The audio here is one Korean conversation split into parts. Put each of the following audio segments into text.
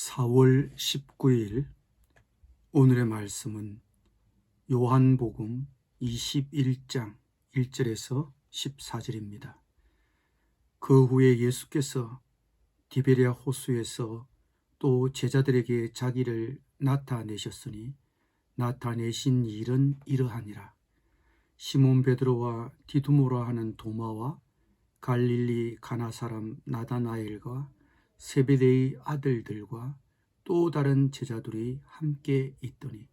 4월 19일 오늘의 말씀은 요한복음 21장 1절에서 14절입니다. 그 후에 예수께서 디베랴 호수에서 또 제자들에게 자기를 나타내셨으니 나타내신 일은 이러하니라. 시몬 베드로와 디두모라 하는 도마와 갈릴리 가나 사람 나다나엘과 세베데의 아들들과 또 다른 제자들이 함께 있더니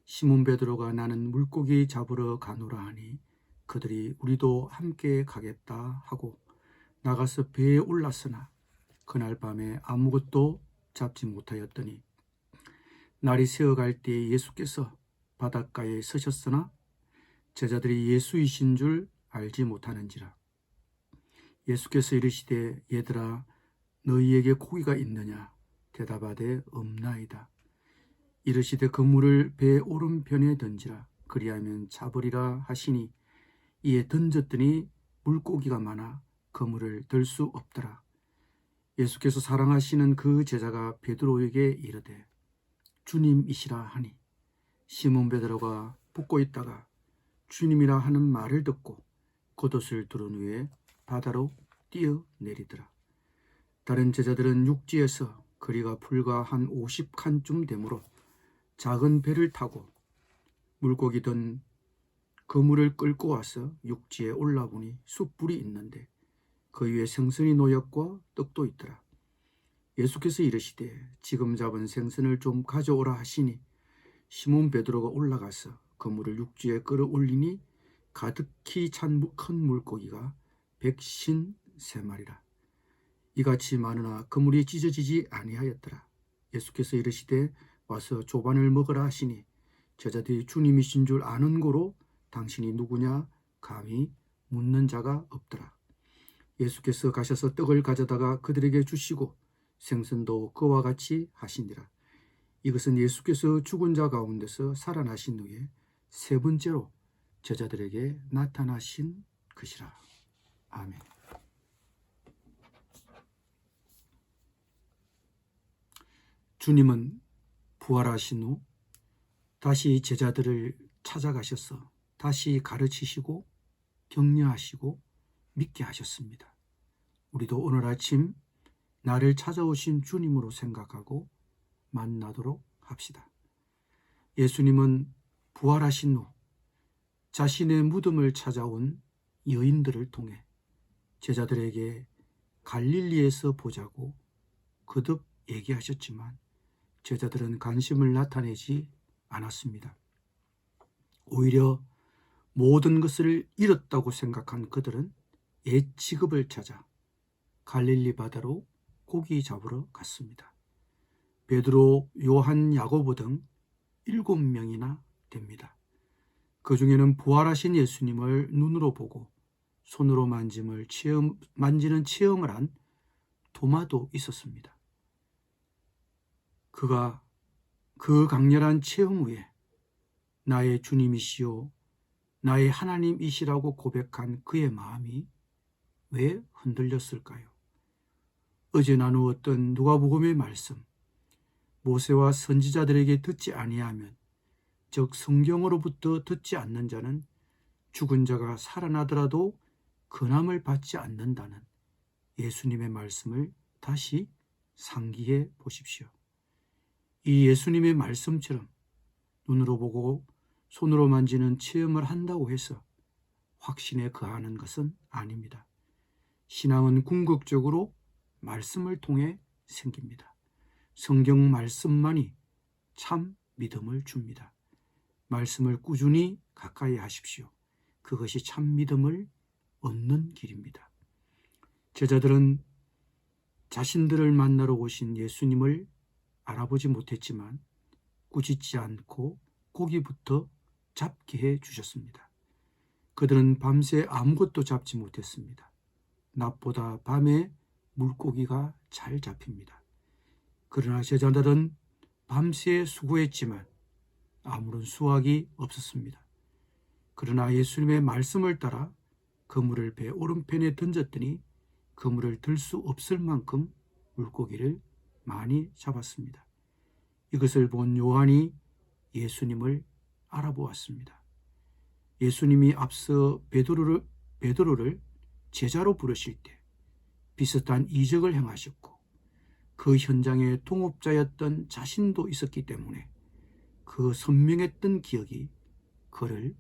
시몬 베드로가 나는 물고기 잡으러 가노라 하니 그들이 우리도 함께 가겠다 하고 나가서 배에 올랐으나 그날 밤에 아무것도 잡지 못하였더니 날이 새어갈 때에 예수께서 바닷가에 서셨으나 제자들이 예수이신 줄 알지 못하는지라. 예수께서 이르시되 얘들아 너희에게 고기가 있느냐? 대답하되 없나이다. 이르시되 그물을 배 오른편에 던지라. 그리하면 잡으리라 하시니 이에 던졌더니 물고기가 많아 그물을 들 수 없더라. 예수께서 사랑하시는 그 제자가 베드로에게 이르되 주님이시라 하니 시몬 베드로가 붙고 있다가 주님이라 하는 말을 듣고 겉옷을 두른 후에 바다로 뛰어내리더라. 다른 제자들은 육지에서 거리가 불과 한 50칸쯤 되므로 작은 배를 타고 물고기 든 그물을 끌고 와서 육지에 올라보니 숯불이 있는데 그 위에 생선이 놓였고 떡도 있더라. 예수께서 이르시되 지금 잡은 생선을 좀 가져오라 하시니 시몬 베드로가 올라가서 그물을 육지에 끌어올리니 가득히 찬 큰 물고기가 153마리라. 이같이 많으나 그물이 찢어지지 아니하였더라. 예수께서 이르시되 와서 조반을 먹으라 하시니 제자들이 주님이신 줄 아는 고로 당신이 누구냐 감히 묻는 자가 없더라. 예수께서 가셔서 떡을 가져다가 그들에게 주시고 생선도 그와 같이 하시니라. 이것은 예수께서 죽은 자 가운데서 살아나신 후에 세 번째로 제자들에게 나타나신 것이라. 아멘. 주님은 부활하신 후 다시 제자들을 찾아가셔서 다시 가르치시고 격려하시고 믿게 하셨습니다. 우리도 오늘 아침 나를 찾아오신 주님으로 생각하고 만나도록 합시다. 예수님은 부활하신 후 자신의 무덤을 찾아온 여인들을 통해 제자들에게 갈릴리에서 보자고 거듭 얘기하셨지만 제자들은 관심을 나타내지 않았습니다. 오히려 모든 것을 잃었다고 생각한 그들은 옛 직업을 찾아 갈릴리 바다로 고기 잡으러 갔습니다. 베드로, 요한, 야고보 등 7명이나 됩니다. 그 중에는 부활하신 예수님을 눈으로 보고 손으로 만지는 체험을 한 도마도 있었습니다. 그가 그 강렬한 체험 후에 나의 주님이시요 나의 하나님이시라고 고백한 그의 마음이 왜 흔들렸을까요? 어제 나누었던 누가복음의 말씀, 모세와 선지자들에게 듣지 아니하면, 즉 성경으로부터 듣지 않는 자는 죽은 자가 살아나더라도 근함을 받지 않는다는 예수님의 말씀을 다시 상기해 보십시오. 이 예수님의 말씀처럼 눈으로 보고 손으로 만지는 체험을 한다고 해서 확신에 거하는 것은 아닙니다. 신앙은 궁극적으로 말씀을 통해 생깁니다. 성경 말씀만이 참 믿음을 줍니다. 말씀을 꾸준히 가까이 하십시오. 그것이 참 믿음을 얻는 길입니다. 제자들은 자신들을 만나러 오신 예수님을 알아보지 못했지만 꾸짖지 않고 고기부터 잡게 해 주셨습니다. 그들은 밤새 아무것도 잡지 못했습니다. 낮보다 밤에 물고기가 잘 잡힙니다. 그러나 제자들은 밤새 수고했지만 아무런 수확이 없었습니다. 그러나 예수님의 말씀을 따라 그물을 배 오른편에 던졌더니 그물을 들 수 없을 만큼 물고기를 많이 잡았습니다. 이것을 본 요한이 예수님을 알아보았습니다. 예수님이 앞서 베드로를 제자로 부르실 때 비슷한 이적을 행하셨고 그 현장의 동업자였던 자신도 있었기 때문에 그 선명했던 기억이 그를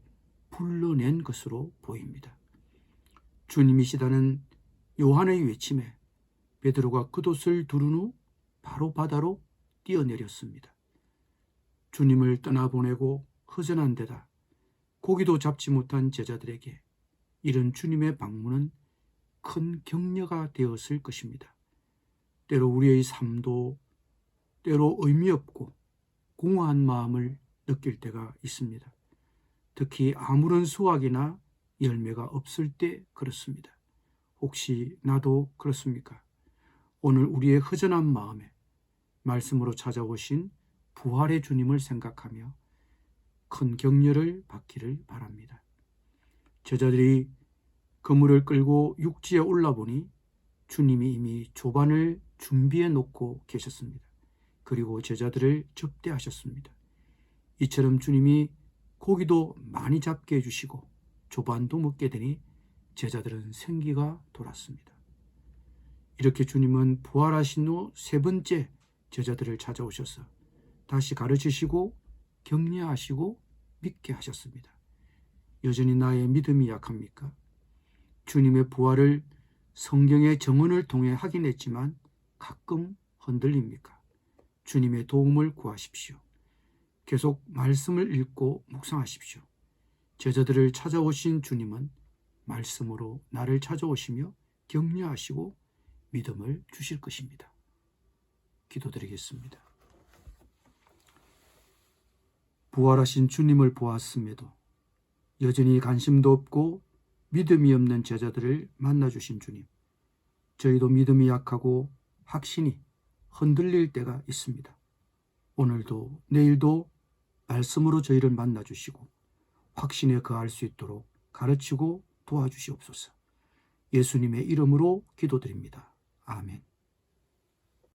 불러낸 것으로 보입니다. 주님이시다는 요한의 외침에 베드로가 겉옷을 두른 후 바로 바다로 뛰어내렸습니다. 주님을 떠나보내고 허전한 데다 고기도 잡지 못한 제자들에게 이런 주님의 방문은 큰 격려가 되었을 것입니다. 때로 우리의 삶도 때로 의미 없고 공허한 마음을 느낄 때가 있습니다. 특히 아무런 수확이나 열매가 없을 때 그렇습니다. 혹시 나도 그렇습니까? 오늘 우리의 허전한 마음에 말씀으로 찾아오신 부활의 주님을 생각하며 큰 격려를 받기를 바랍니다. 제자들이 그물을 끌고 육지에 올라보니 주님이 이미 조반을 준비해 놓고 계셨습니다. 그리고 제자들을 접대하셨습니다. 이처럼 주님이 고기도 많이 잡게 해주시고 조반도 먹게 되니 제자들은 생기가 돌았습니다. 이렇게 주님은 부활하신 후 세 번째 제자들을 찾아오셔서 다시 가르치시고 격려하시고 믿게 하셨습니다. 여전히 나의 믿음이 약합니까? 주님의 부활을 성경의 정언을 통해 확인했지만 가끔 흔들립니까? 주님의 도움을 구하십시오. 계속 말씀을 읽고 묵상하십시오. 제자들을 찾아오신 주님은 말씀으로 나를 찾아오시며 격려하시고 믿음을 주실 것입니다. 기도드리겠습니다. 부활하신 주님을 보았음에도 여전히 관심도 없고 믿음이 없는 제자들을 만나주신 주님, 저희도 믿음이 약하고 확신이 흔들릴 때가 있습니다. 오늘도 내일도 말씀으로 저희를 만나주시고 확신에 거할 수 있도록 가르치고 도와주시옵소서. 예수님의 이름으로 기도드립니다. 아멘.